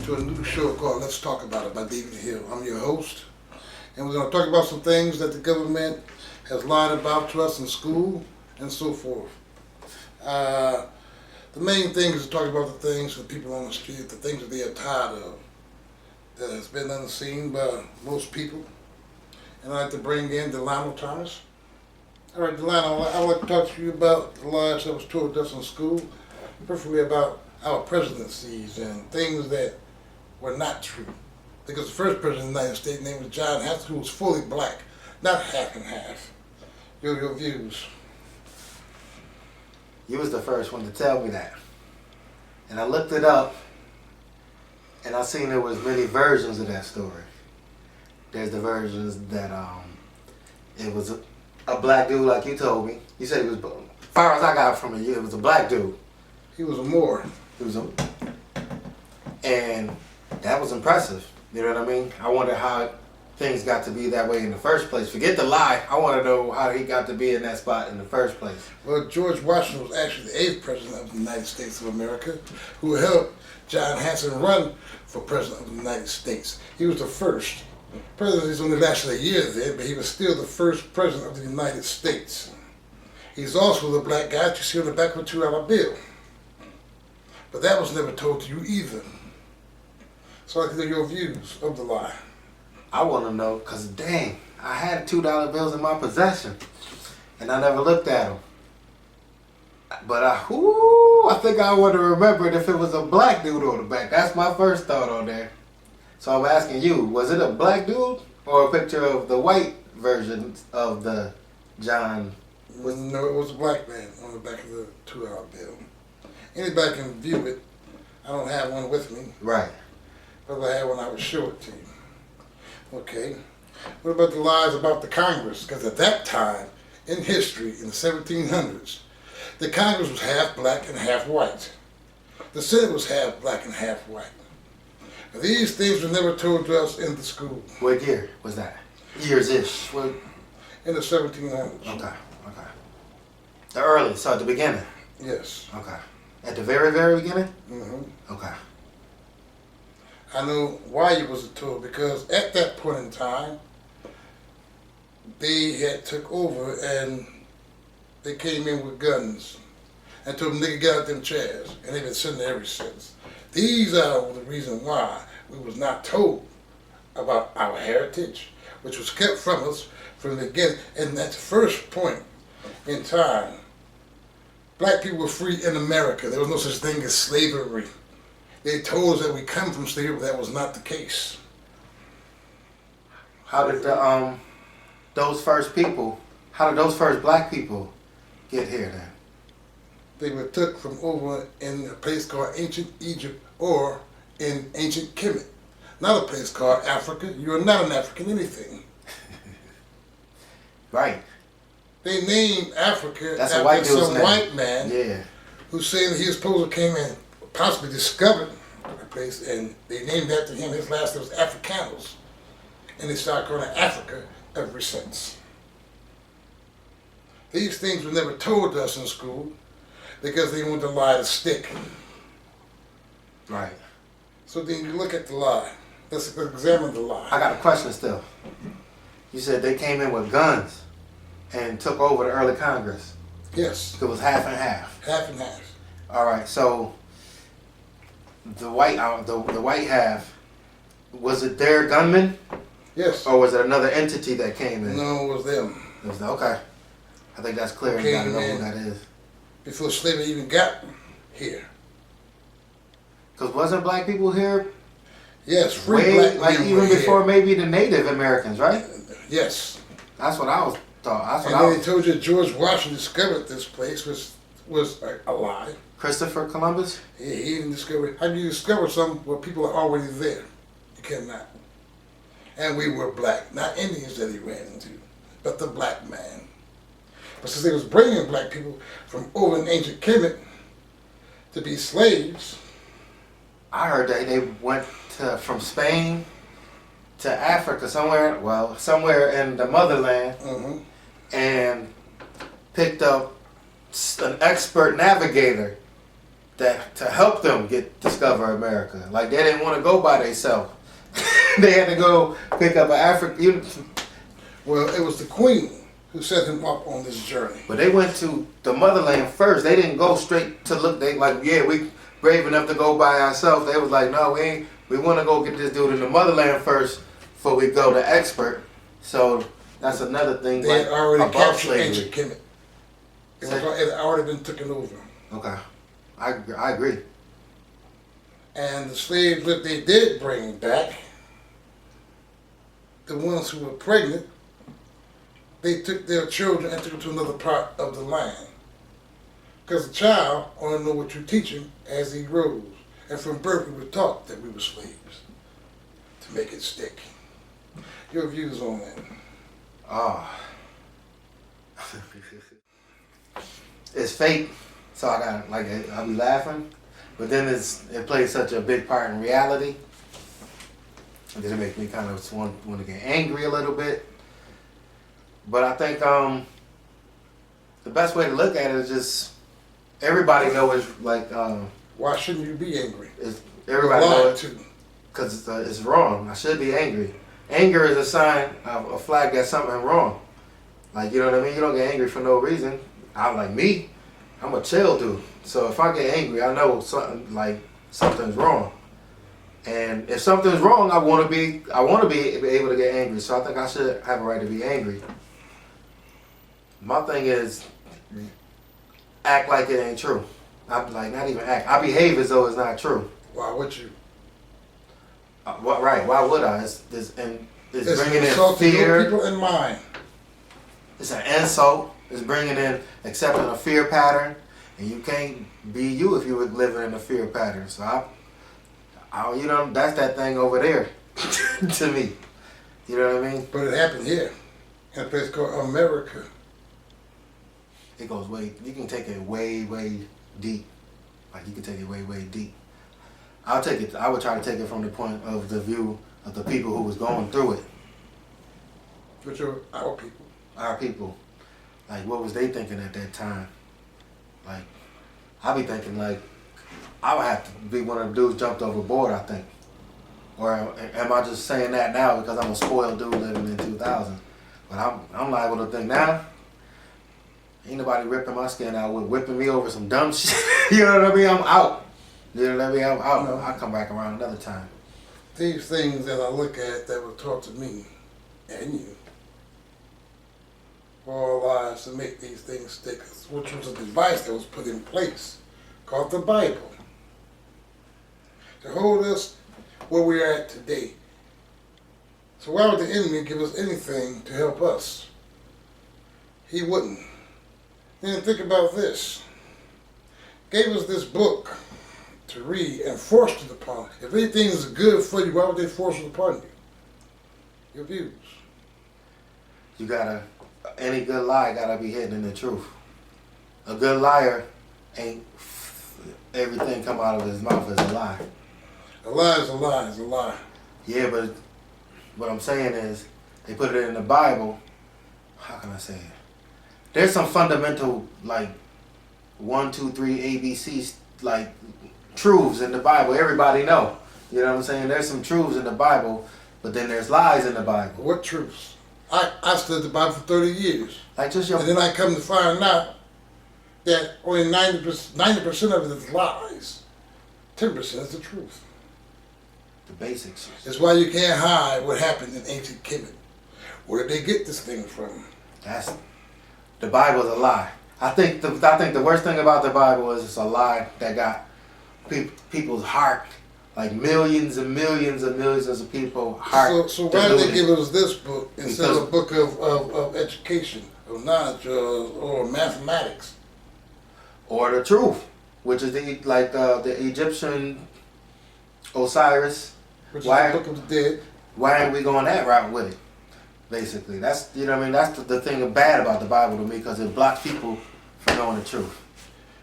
to a new show called Let's Talk About It by David Hill. I'm your host, and we're going to talk about some things that the government has lied about to us in school and so forth. The main thing is to talk about the things for people on the street, the things that they are tired of, that has been unseen by most people. And I'd like to bring in Delano Thomas. All right, Delano, I'd like to talk to you about the lies that was told us in school, preferably about our presidencies and things that were not true. Because the first president of the United States, named was John Hanson, who was fully black, not half and half. Your views. You was the first one to tell me that. And I looked it up, and I seen there was many versions of that story. There's the versions that it was a black dude, like you told me. You said it was, as far as I got from it, it was a black dude. He was a Moor. And that was impressive. You know what I mean? I wonder how things got to be that way in the first place. Forget the lie. I want to know how he got to be in that spot in the first place. Well, George Washington was actually the 8th president of the United States of America, who helped John Hanson run for president of the United States. He was the first. Presidency only lasted a year then, but he was still the first president of the United States. He's also the black guy that you see on the back of a $2 bill. But that was never told to you either. So I'd like to know your views of the lie. I want to know, because dang, I had $2 bills in my possession, and I never looked at them. But I think I would have remembered if it was a black dude on the back. That's my first thought on there. So I'm asking you, was it a black dude or a picture of the white version of the John? No, it was a black man on the back of the $2 bill. Anybody can view it. I don't have one with me. Right. But if I had one, I would show it to you. Okay. What about the lies about the Congress? Because at that time, in history, in the 1700s, the Congress was half black and half white. The Senate was half black and half white. Now, these things were never told to us in the school. What year was that? Years-ish. What? In the 1700s. Okay. The early, so at the beginning? Yes. Okay. At the very, very beginning? Mm-hmm. Okay. I know why it was told, because at that point in time, they had took over and they came in with guns and told them they could get out them chairs, and they've been sitting there ever since. These are the reason why we was not told about our heritage, which was kept from us from the beginning. And at the first point in time, black people were free in America. There was no such thing as slavery. They told us that we come from slavery, but that was not the case. How did those first black people get here then? They were took from over in a place called ancient Egypt or in ancient Kemet. Not a place called Africa. You are not an African anything. Right. They named Africa That's after some name. white man Yeah. who said that he supposedly came and possibly discovered a place, and they named after him. His last name was Africanus. And they started calling it Africa ever since. These things were never told to us in school because they wanted the lie to stick. Right. So then you look at the lie. Let's examine the lie. I got a question still. You said they came in with guns and took over the early Congress. Yes. It was half and half. Half and half. All right. So the white half, was it their gunmen? Yes. Or was it another entity that came in? No, it was them. It was okay. I think that's clear. You gotta know who that is. Before slavery even got here. Because wasn't black people here? Yes, free black like men even were before here. maybe the Native Americans, right? Yes. That's what I was thought. And then they told you George Washington discovered this place, which was a lie. Christopher Columbus? He didn't discover it. How do you discover something where people are already there? You cannot. And we were black, not Indians that he ran into, but the black man. But since they was bringing black people from over in ancient Kemet to be slaves. I heard that they went from Spain to Africa somewhere in the motherland, and picked up an expert navigator that to help them discover America. Like they didn't want to go by themselves. They had to go pick up an African. Well, it was the Queen who set him up on this journey. But they went to the motherland first. They didn't go straight to look. They like, yeah, we brave enough to go by ourselves. They was like, no, we ain't. We want to go get this dude in the motherland first before we go to expert. So that's another thing. They had already above captured slavery. ancient Kemet. It had already been taken over. Okay, I agree. And the slaves that they did bring back, the ones who were pregnant, they took their children and took them to another part of the land. Because the child only know what you teach him as he grows. And from birth we were taught that we were slaves to make it stick. Your views on that? It's fake, so I got I'll be laughing, but then it plays such a big part in reality. And then it makes me kind of want to get angry a little bit. But I think the best way to look at it is just everybody knows Why shouldn't you be angry? Everybody knows too. Because it's wrong. I should be angry. Anger is a sign of a flag that something wrong. Like, you know what I mean? You don't get angry for no reason. I'm like me. I'm a chill dude. So if I get angry, I know something's wrong. And if something's wrong, I want to be able to get angry. So I think I should have a right to be angry. My thing is act like it ain't true. I'm like, not even act. I behave as though it's not true. Why would you? Right? Why would I? It's bringing in insulting fear. your people in mind. It's an insult. It's bringing in accepting a fear pattern, and you can't be you if you were living in a fear pattern. So that's that thing over there to me. You know what I mean? But it happened here, in a place called America. It goes you can take it way, way deep. Like you can take it way, way deep. I would try to take it from the point of the view of the people who was going through it. Which are our people. Our people. Like, what was they thinking at that time? Like, I be thinking like, I would have to be one of the dudes jumped overboard, I think. Or am I just saying that now because I'm a spoiled dude living in 2000? But I'm liable to think now, ain't nobody ripping my skin out with whipping me over some dumb shit. You know what I mean? I'm out. You know what I mean? I'm out. I'll come back around another time. These things that I look at that were taught to me and you for our lives to make these things stick, which was a device that was put in place called the Bible to hold us where we are at today. So why would the enemy give us anything to help us? He wouldn't. Then think about this. Gave us this book to read and forced it upon us. If anything is good for you, why would they force it upon you? Your views. Any good lie gotta be hidden in the truth. A good liar ain't everything come out of his mouth is a lie. A lie is a lie is a lie. Yeah, but what I'm saying is, they put it in the Bible. How can I say it? There's some fundamental, 1, 2, 3 ABCs, truths in the Bible. Everybody know. You know what I'm saying? There's some truths in the Bible, but then there's lies in the Bible. What truths? I studied the Bible for 30 years. And then I come to find out that only 90% of it is lies. 10% is the truth. The basics. That's why you can't hide what happened in ancient Kemet. Where did they get this thing from? The Bible's a lie. I think the worst thing about the Bible is it's a lie that got people's heart, like millions and millions and millions of people's heart. So why did they give us this book instead of a book of education, of knowledge, or mathematics? Or the truth, which is the Egyptian Osiris. Which is the Book of the Dead. Why aren't we going that route with it? Basically, that's That's the thing bad about the Bible to me, because it blocks people from knowing the truth.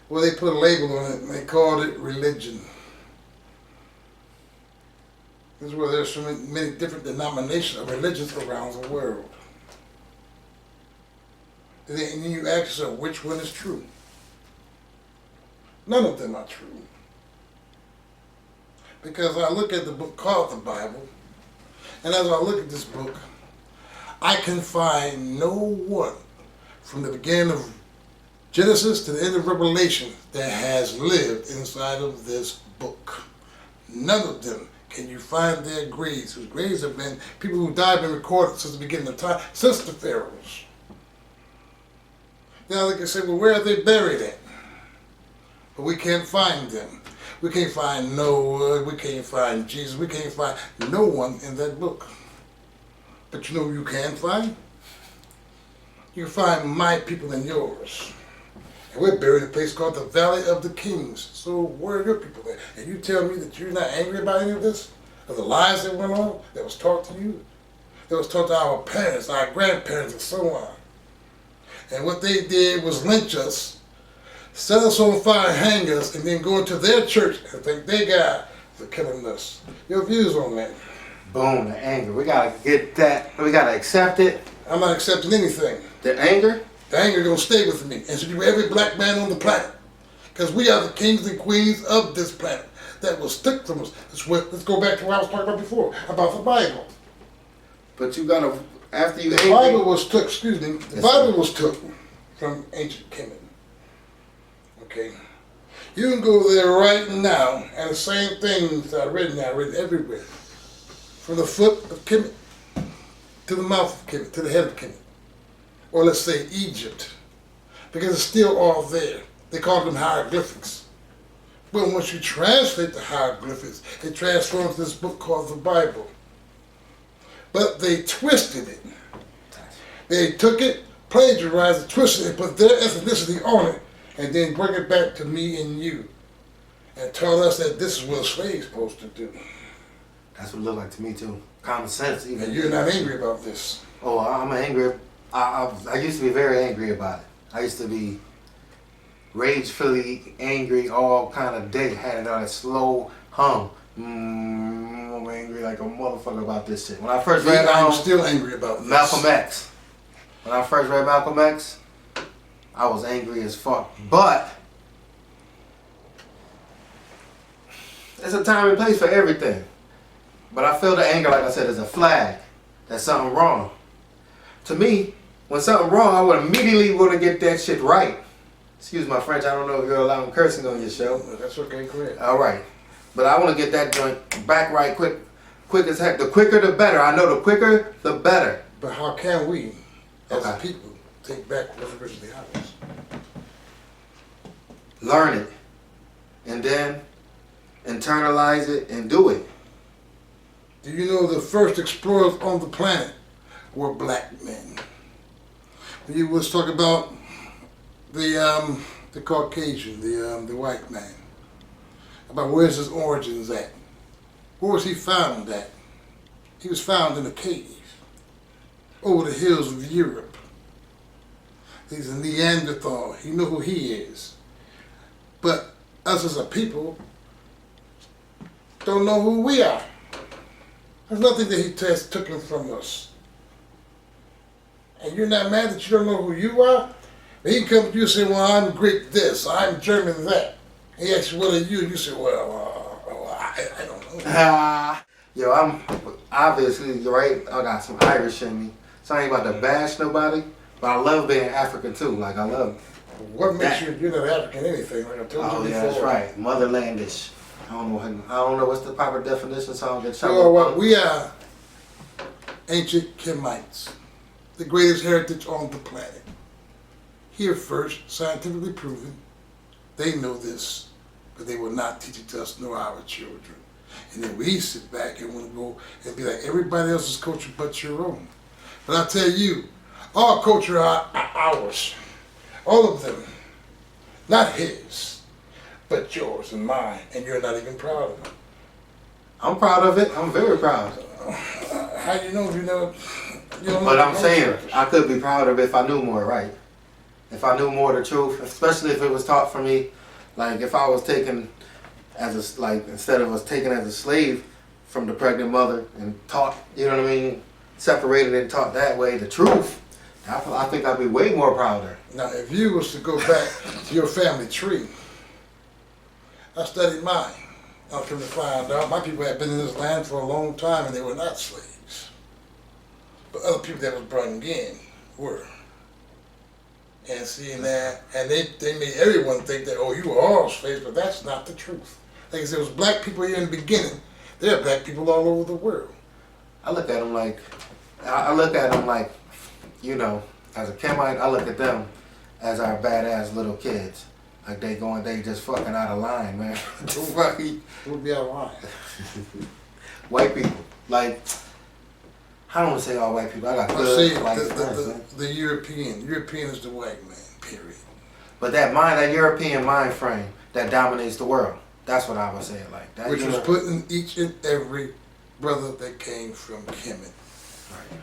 Well, they put a label on it and they called it religion. This is where there's so many different denominations of religions around the world. And then you ask yourself, which one is true? None of them are true. Because I look at the book called the Bible, and as I look at this book, I can find no one from the beginning of Genesis to the end of Revelation that has lived inside of this book. None of them can you find their graves, whose graves have been people who died and recorded since the beginning of time, since the pharaohs. Now they can say, well, where are they buried at? But we can't find them. We can't find Noah, we can't find Jesus, we can't find no one in that book. But you know who you can find? You can find my people and yours. And we're buried in a place called the Valley of the Kings. So where are your people at? And you tell me that you're not angry about any of this? Of the lies that went on, that was taught to you? That was taught to our parents, our grandparents, and so on. And what they did was lynch us, set us on fire, hang us, and then go into their church and think they got for killing us. Your views on that? Boom, the anger. We gotta get that. We gotta accept it. I'm not accepting anything. The anger? The anger gonna stay with me, and should be with every black man on the planet. Because we are the kings and queens of this planet. That will stick from us. Let's go back to what I was talking about before, about the Bible. But you gotta, after you The angry, Bible was took, excuse me, the Bible was took from ancient Kemet. Okay? You can go there right now, and the same things are written everywhere. From the foot of Kemet to the mouth of Kemet, to the head of Kemet. Or let's say Egypt. Because it's still all there. They call them hieroglyphics. But once you translate the hieroglyphics, it transforms this book called the Bible. But they twisted it. They took it, plagiarized it, twisted it, put their ethnicity on it, and then bring it back to me and you. And told us that this is what a slave's supposed to do. that's what it looked like to me too. Common sense, even. And you're not angry about this. Oh, I'm angry. I used to be very angry about it. I used to be ragefully angry all kind of day. Had it on a slow hum. I'm angry like a motherfucker about this shit. When I first read I'm still angry about this. Malcolm X. When I first read Malcolm X, I was angry as fuck. But there's a time and place for everything. But I feel the anger, like I said, is a flag that something wrong. To me, when something wrong, I would immediately want to get that shit right. Excuse my French, I don't know if you're allowing cursing on your show. That's okay, go ahead. All right. But I want to get that joint back right quick as heck. The quicker the better. I know the quicker the better. But how can we, as a Okay. people, take back what's originally ours? Learn it. And then internalize it and do it. Do you know the first explorers on the planet were black men? You was talking about the Caucasian, the white man. About where's his origins at? Where was he found at? He was found in a cave over the hills of Europe. He's a Neanderthal. You know who he is. But us as a people don't know who we are. There's nothing that he took him from us. And you're not mad that you don't know who you are? But he comes to you and say, well, I'm Greek this, I'm German that. He asks you, what are you? And you say, well, I don't know. Yo, I'm obviously, you're right, I got some Irish in me. So I ain't about to bash nobody, but I love being African too. Like, I love What makes that. you're not African anything, like I told Oh you yeah, before. that's right. Motherlandish. I don't know what's the proper definition, so I don't get So trouble. what we are ancient Kemites, the greatest heritage on the planet. Here first, scientifically proven, they know this, but they will not teach it to us nor our children. And then we sit back and want to go and be like everybody else's culture but your own. But I tell you, our culture are ours. All of them. Not his, but yours and mine. And you're not even proud of it. I'm proud of it. I'm very proud. How you know if you know? You don't know But the I'm saying, culture. I could be proud of it if I knew more, right? If I knew more of the truth, especially if it was taught for me, like if I was taken as a, like instead of us taken as a slave from the pregnant mother and taught, you know what I mean, separated and taught that way, the truth, I think I'd be way more prouder. Now, if you was to go back to your family tree I studied mine. I come to find out my people had been in this land for a long time and they were not slaves. But other people that was brought in were. And seeing that, and they made everyone think that, oh, you were all slaves, but that's not the truth. Like I said, it was black people here in the beginning. There are black people all over the world. I look at them like, I look at them like, you know, as a Kemite, I look at them as our badass little kids. Like they just fucking out of line, man. What the fuck? Who would be out of line? White people. Like, I don't want to say all white people. I got Well, good see, white friends, man. the European is the white man, period. But that European mind frame that dominates the world. That's what I was saying. Like that, Which was put in each and every brother that came from Kemet. Right.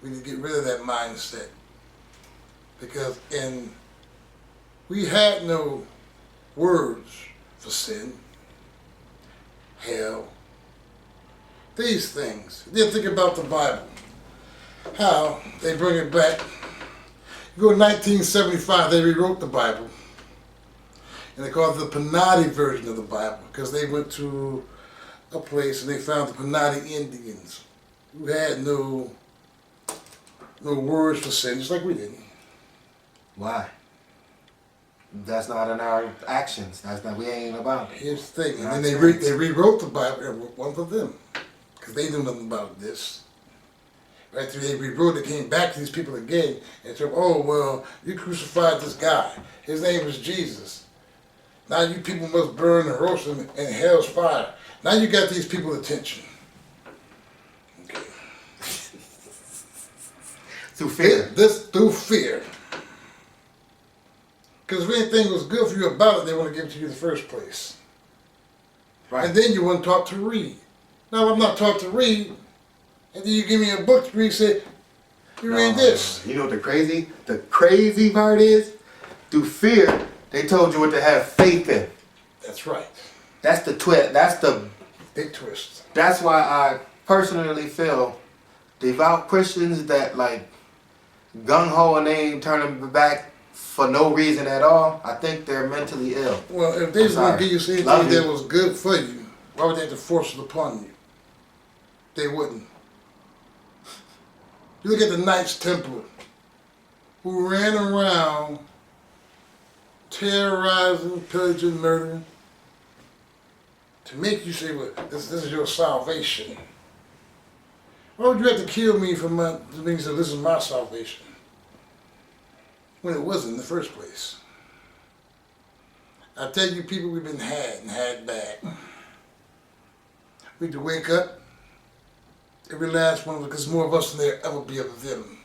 We need to get rid of that mindset. Because we had no words for sin, hell, these things. Then think about the Bible. How they bring it back. You go to 1975, they rewrote the Bible. And they called it the Panati version of the Bible because they went to a place and they found the Panati Indians who had no words for sin, just like we didn't. Why? That's not in our actions. That's not. We ain't about it. Here's the thing, and then they rewrote the Bible and wrote one for them because they knew nothing about this. Right? So they rewrote it, came back to these people again and said, "Oh well, you crucified this guy. His name was Jesus. Now you people must burn and roast him in hell's fire." Now you got these people's attention. Okay. Through fear. This through fear. Because if anything was good for you about it, they want to give it to you in the first place. Right. And then you weren't taught to read. Now I'm not taught to read, and then you give me a book to read, say, you read this. You know what the crazy part is? Through fear, they told you what to have faith in. That's right. That's the twist. That's the big twist. That's why I personally feel devout Christians that like gung ho and they ain't turning back for no reason at all. I think they're mentally ill. Well, if they was going to give you anything that was good for you, why would they have to force it upon you? They wouldn't. You look at the Knights Templar, who ran around terrorizing, pillaging, murdering, to make you say, well, this is your salvation. Why would you have to kill me for to make you say, this is my salvation? When it wasn't in the first place. I tell you, people, we've been had and had back. We need to wake up, every last one of us, because more of us than there ever be of them.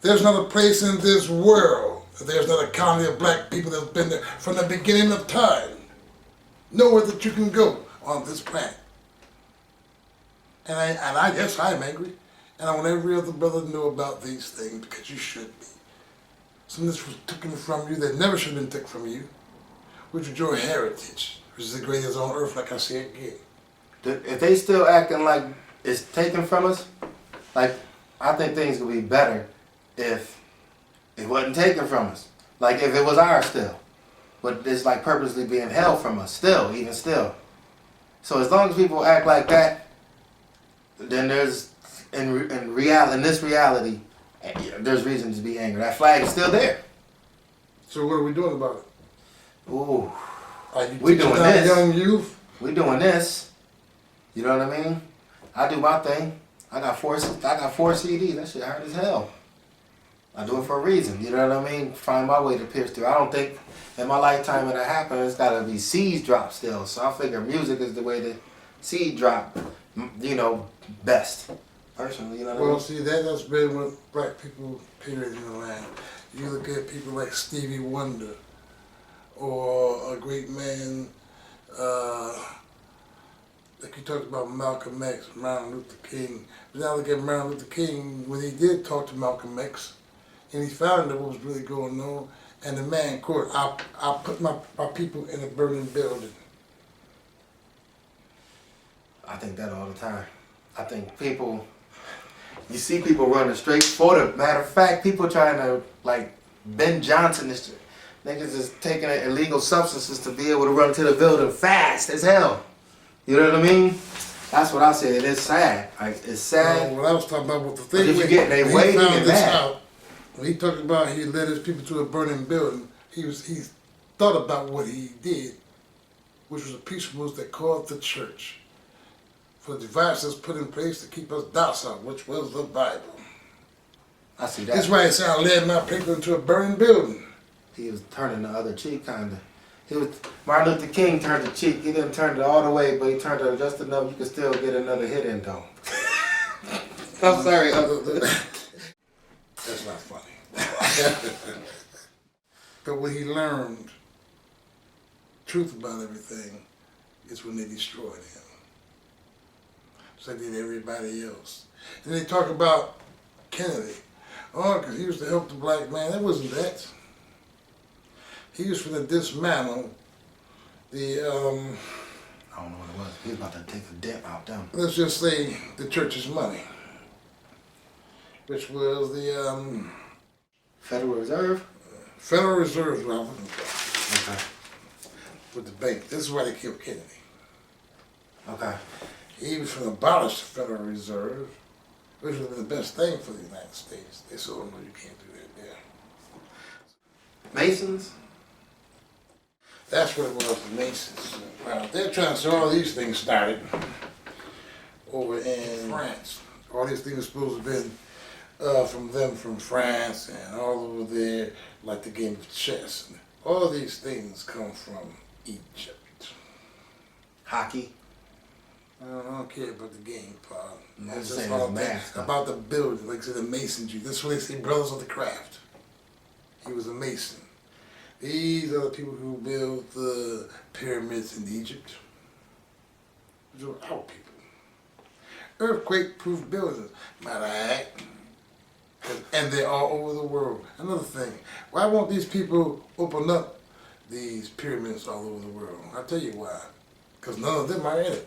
There's not a place in this world, there's not a colony of black people that's been there from the beginning of time. Nowhere that you can go on this planet. And yes, I am angry. And I want every other brother to know about these things because you should be. Some of this was taken from you that never should have been taken from you, which is your heritage, which is the greatest on earth, like I say again. If they still acting like it's taken from us, like, I think things would be better if it wasn't taken from us. Like, if it was ours still. But it's like purposely being held from us still, even still. So as long as people act like that, then there's, in this reality, there's reason to be angry. That flag is still there. So what are we doing about it? Ooh. We doing this. Young youth? We doing this. You know what I mean? I do my thing. I got four CDs. That shit hurt as hell. I do it for a reason. You know what I mean? Find my way to pierce through. I don't think in my lifetime when that happens, it's got to be seeds drop still. So I figure music is the way to seed drop, you know, best. Personally, you know what I mean? Well, see, that's been with black people, period, in the land. You look at people like Stevie Wonder, or a great man, like you talked about Malcolm X, Martin Luther King. But now look at Martin Luther King, when he did talk to Malcolm X, and he found out what was really going on, and the man quote, I put my people in a burning building. I think that all the time. I think people... You see people running straight for the matter of fact, people trying to like Ben Johnson Niggas is taking illegal substances to be able to run to the building fast as hell. You know what I mean? That's what I said. It's sad. Like, it's sad. What I was talking about with the thing. But if you get they waiting and that. When he talked about he led his people to a burning building, he thought about what he did, which was a peaceful movement that called the church for the devices put in place to keep us docile, which was the Bible. I see that. That's why he said I led my people into a burning building. He was turning the other cheek, kinda. Martin Luther King turned the cheek. He didn't turn it all the way, but he turned it just enough. You could still get another hit in though. I'm sorry. That's not funny. But when he learned truth about everything, is when they destroyed him. So they did everybody else. And they talk about Kennedy. Oh, because he used to help the black man. That wasn't that. He was going to dismantle the, I don't know what it was. He was about to take a dip out them. let's just say the church's money, which was the Federal Reserve? Federal Reserve, Robert, Okay. with the bank. This is why they killed Kennedy. Okay. He was going to abolish the Federal Reserve, which would have been the best thing for the United States. They said, oh, no, you can't do that there. Masons? That's what it was, the Masons. They're trying to say all these things started over in France. All these things are supposed to have been from France and all over there, like the game of chess. All these things come from Egypt. Hockey? I don't care about the game part. I'm It's just saying all it's math stuff. about the building, like I said, the masonry. That's what they say, brothers of the craft. He was a mason. These are the people who built the pyramids in Egypt. These were our people. Earthquake-proof buildings, might I add. And they're all over the world. Another thing, why won't these people open up these pyramids all over the world? I'll tell you why. Because none of them are in it.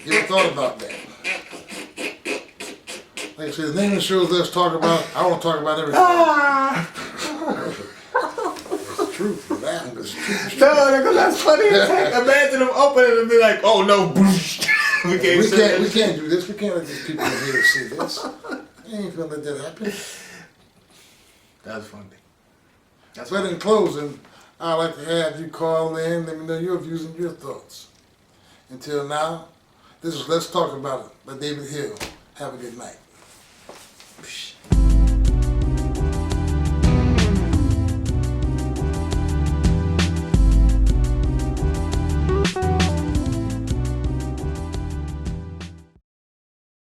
You ever thought about that? Like I said, the name of the shows let's talk about, I want to talk about everything. It's the truth, you laugh, but it's the truth. No, because that's funny. Imagine them opening and be like, oh no, we can't do this. We can't let these people in here see this. You ain't gonna let that happen. That's funny. But in closing, I'd like to have you call in, let me know your views and your thoughts. Until now, this is Let's Talk About It by David Hill. Have a good night.